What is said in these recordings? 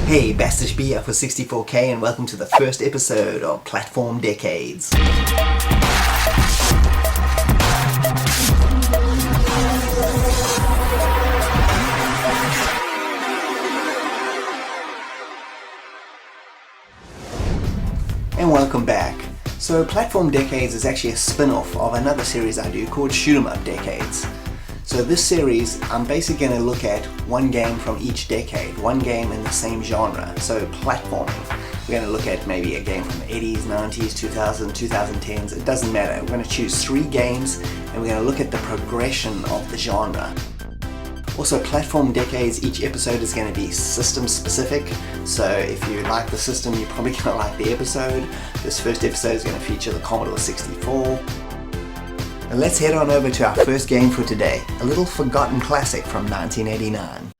Hey, Bastish B here for 64K and welcome to the first episode of Platform Decades. And welcome back. So Platform Decades is actually a spin-off of another series I do called Shoot 'em Up Decades. So this series, I'm basically going to look at one game from each decade, one game in the same genre, so platforming. We're going to look at maybe a game from the 80s, 90s, 2000s, 2010s, it doesn't matter. We're going to choose 3 games and we're going to look at the progression of the genre. Also, Platform Decades, each episode is going to be system specific, so if you like the system, you're probably going to like the episode. This first episode is going to feature the Commodore 64. And let's head on over to our first game for today, a little forgotten classic from 1989.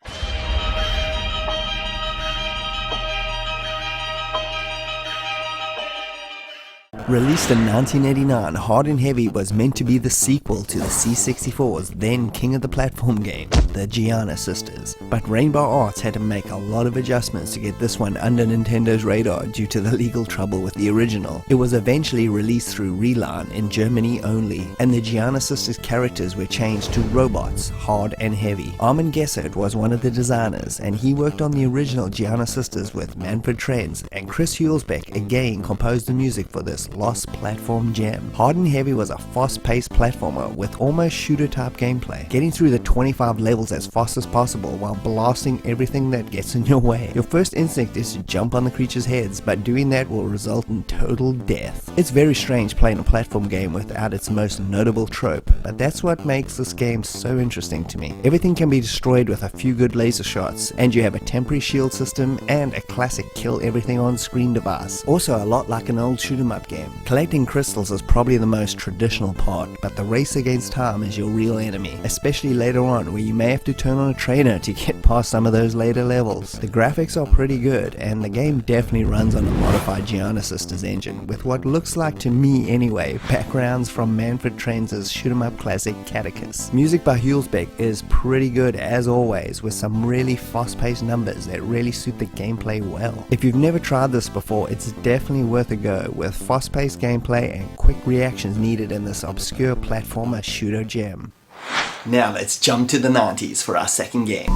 Released in 1989, Hard and Heavy was meant to be the sequel to the C64's then king of the platform game, the Giana sisters. But Rainbow Arts had to make a lot of adjustments to get this one under Nintendo's radar due to the legal trouble with the original. It was eventually released through Reline in Germany only, and the Giana sisters' characters were changed to robots, Hard and Heavy. Armin Gessert was one of the designers, and he worked on the original Giana sisters with Manfred Trenz, and Chris Hulsbeck again composed the music for this lost platform gem. Hard and Heavy was a fast-paced platformer with almost shooter-type gameplay, getting through the 25 levels as fast as possible while blasting everything that gets in your way. Your first instinct is to jump on the creatures' heads, but doing that will result in total death. It's very strange playing a platform game without its most notable trope, but that's what makes this game so interesting to me. Everything can be destroyed with a few good laser shots, and you have a temporary shield system and a classic kill everything on screen device. Also a lot like an old shoot 'em up game. Collecting crystals is probably the most traditional part, but the race against time is your real enemy, especially later on where you may have to turn on a trainer to get past some of those later levels. The graphics are pretty good, and the game definitely runs on a modified Giana Sisters engine, with what looks like, to me anyway, backgrounds from Manfred Trenz's shoot 'em up classic Catechus. Music by Hulsbeck is pretty good as always, with some really fast-paced numbers that really suit the gameplay well. If you've never tried this before, it's definitely worth a go, with fast-paced gameplay and quick reactions needed in this obscure platformer shooter gem. Now let's jump to the 90s for our second game.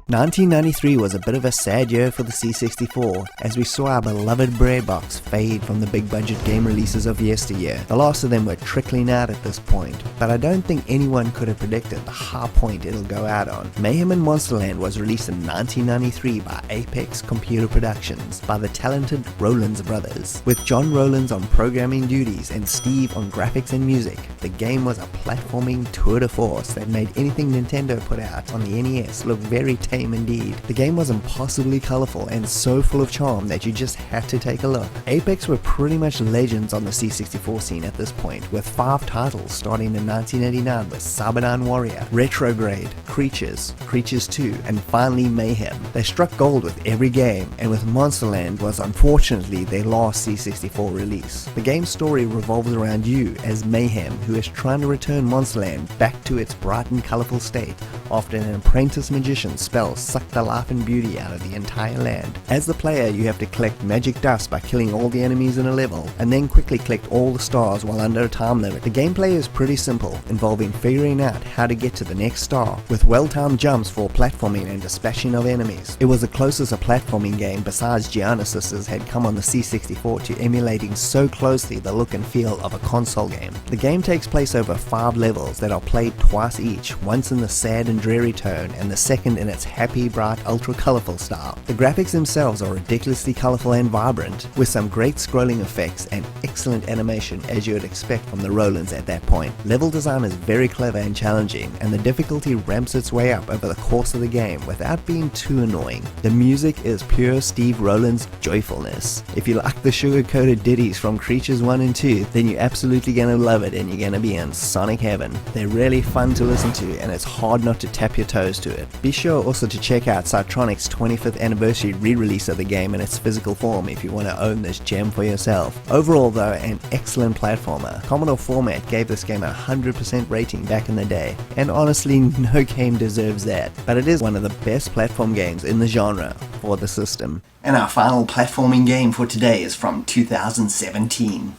1993 was a bit of a sad year for the C64, as we saw our beloved bread box fade from the big budget game releases of yesteryear. The last of them were trickling out at this point, but I don't think anyone could have predicted the high point it'll go out on. Mayhem and Monsterland was released in 1993 by Apex Computer Productions by the talented Rollins brothers. With John Rollins on programming duties and Steve on graphics and music, the game was a platforming tour de force that made anything Nintendo put out on the NES look very tame indeed. The game was impossibly colorful and so full of charm that you just had to take a look. Apex were pretty much legends on the C64 scene at this point, with 5 titles starting in 1989 with Cyberdyne Warrior, Retrograde, Creatures, Creatures 2, and finally Mayhem. They struck gold with every game, and with Monsterland was unfortunately their last C64 release. The game's story revolves around you as Mayhem, who is trying to return Monsterland back to its bright and colorful state after an apprentice magician's spell suck the life and beauty out of the entire land. As the player, you have to collect magic dust by killing all the enemies in a level, and then quickly collect all the stars while under a time limit. The gameplay is pretty simple, involving figuring out how to get to the next star, with well-timed jumps for platforming and dispatching of enemies. It was the closest a platforming game besides Giana Sisters had come on the C64 to emulating so closely the look and feel of a console game. The game takes place over 5 levels that are played twice each, once in the sad and dreary tone, and the second in its happy, bright, ultra-colorful style. The graphics themselves are ridiculously colorful and vibrant, with some great scrolling effects and excellent animation as you would expect from the Rollins at that point. Level design is very clever and challenging, and the difficulty ramps its way up over the course of the game without being too annoying. The music is pure Steve Rollins joyfulness. If you like the sugar-coated ditties from Creatures 1 and 2, then you're absolutely gonna love it and you're gonna be in Sonic heaven. They're really fun to listen to, and it's hard not to tap your toes to it. Be sure also also to check out Cytronic's 25th anniversary re-release of the game in its physical form if you want to own this gem for yourself. Overall though, an excellent platformer. Commodore Format gave this game a 100% rating back in the day, and honestly no game deserves that, but it is one of the best platform games in the genre for the system. And our final platforming game for today is from 2017.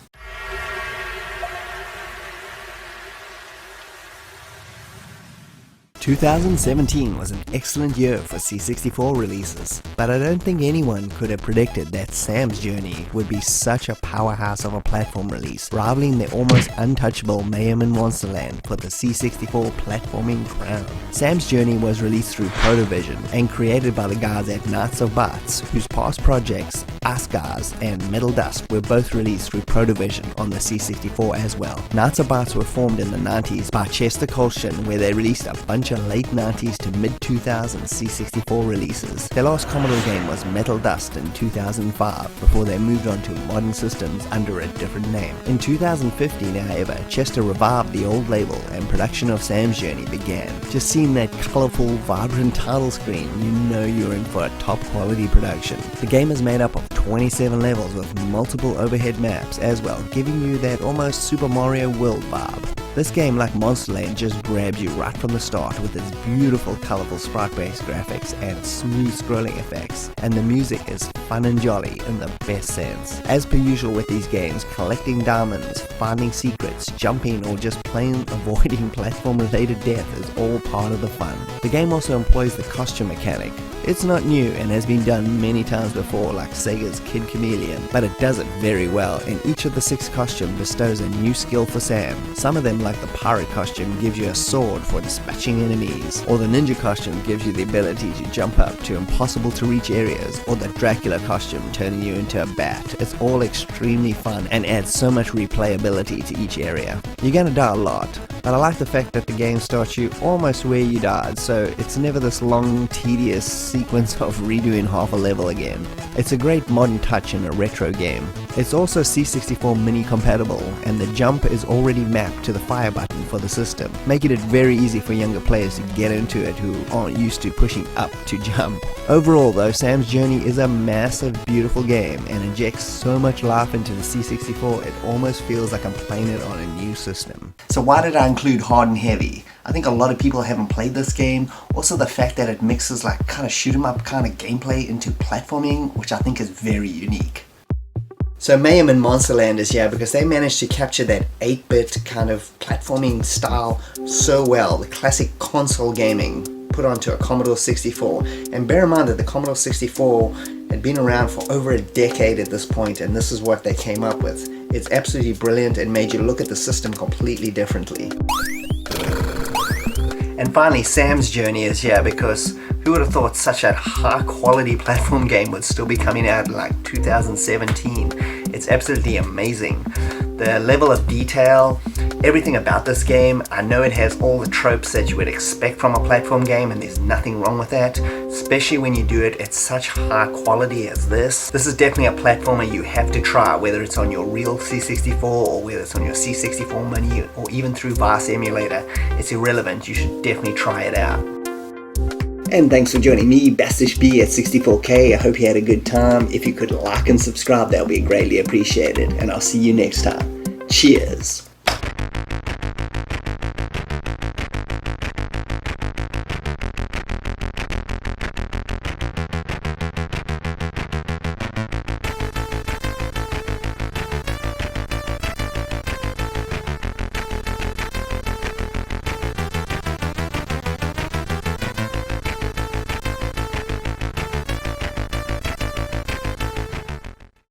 2017 was an excellent year for C64 releases, but I don't think anyone could have predicted that Sam's Journey would be such a powerhouse of a platform release, rivaling the almost untouchable Mayhem and Monsterland for the C64 platforming crown. Sam's Journey was released through Protovision and created by the guys at Knights of Bytes, whose past projects, Ice Guys and Metal Dust, were both released through Protovision on the C64 as well. Knights of Bytes were formed in the 90s by Chester Colston, where they released a bunch of late 90s to mid 2000s C64 releases. Their last Commodore game was Metal Dust in 2005 before they moved on to modern systems under a different name. In 2015, however, Chester revived the old label and production of Sam's Journey began. Just seeing that colourful, vibrant title screen, you know you're in for a top quality production. The game is made up of 27 levels with multiple overhead maps as well, giving you that almost Super Mario World vibe. This game, like Monsterland, just grabs you right from the start with its beautiful, colourful sprite-based graphics and smooth scrolling effects, and the music is fun and jolly in the best sense. As per usual with these games, collecting diamonds, finding secrets, jumping, or just plain avoiding platform-related death is all part of the fun. The game also employs the costume mechanic. It's not new and has been done many times before, like Sega's Kid Chameleon, but it does it very well, and each of the 6 costumes bestows a new skill for Sam. Some of them, like the pirate costume, gives you a sword for dispatching enemies, or the ninja costume gives you the ability to jump up to impossible to reach areas, or the Dracula costume turning you into a bat. It's all extremely fun and adds so much replayability to each area. You're gonna die a lot, but I like the fact that the game starts you almost where you died, so it's never this long, tedious sequence of redoing half a level again. It's a great modern touch in a retro game. It's also C64 mini compatible, and the jump is already mapped to the fire button for the system, making it very easy for younger players to get into it who aren't used to pushing up to jump. Overall though, Sam's Journey is a massive, beautiful game and injects so much life into the C64 it almost feels like I'm playing it on a new system. So why did I include hard and heavy? I think a lot of people haven't played this game. Also the fact that it mixes like kind of shoot 'em up kind of gameplay into platforming, which I think is very unique. So Mayhem and Monsterland is here because they managed to capture that 8-bit kind of platforming style so well, the classic console gaming put onto a Commodore 64. And bear in mind that the Commodore 64 had been around for over a decade at this point, and this is what they came up with. It's absolutely brilliant and made you look at the system completely differently. And finally, Sam's Journey is here because who would have thought such a high quality platform game would still be coming out in like 2017? It's absolutely amazing. The level of detail, everything about this game, I know it has all the tropes that you would expect from a platform game, and there's nothing wrong with that, especially when you do it at such high quality as this. This is definitely a platformer you have to try, whether it's on your real C64 or whether it's on your C64 Mini or even through Vice Emulator. It's irrelevant, you should definitely try it out. And thanks for joining me, Bastish B at 64K. I hope you had a good time. If you could like and subscribe, that would be greatly appreciated. And I'll see you next time. Cheers.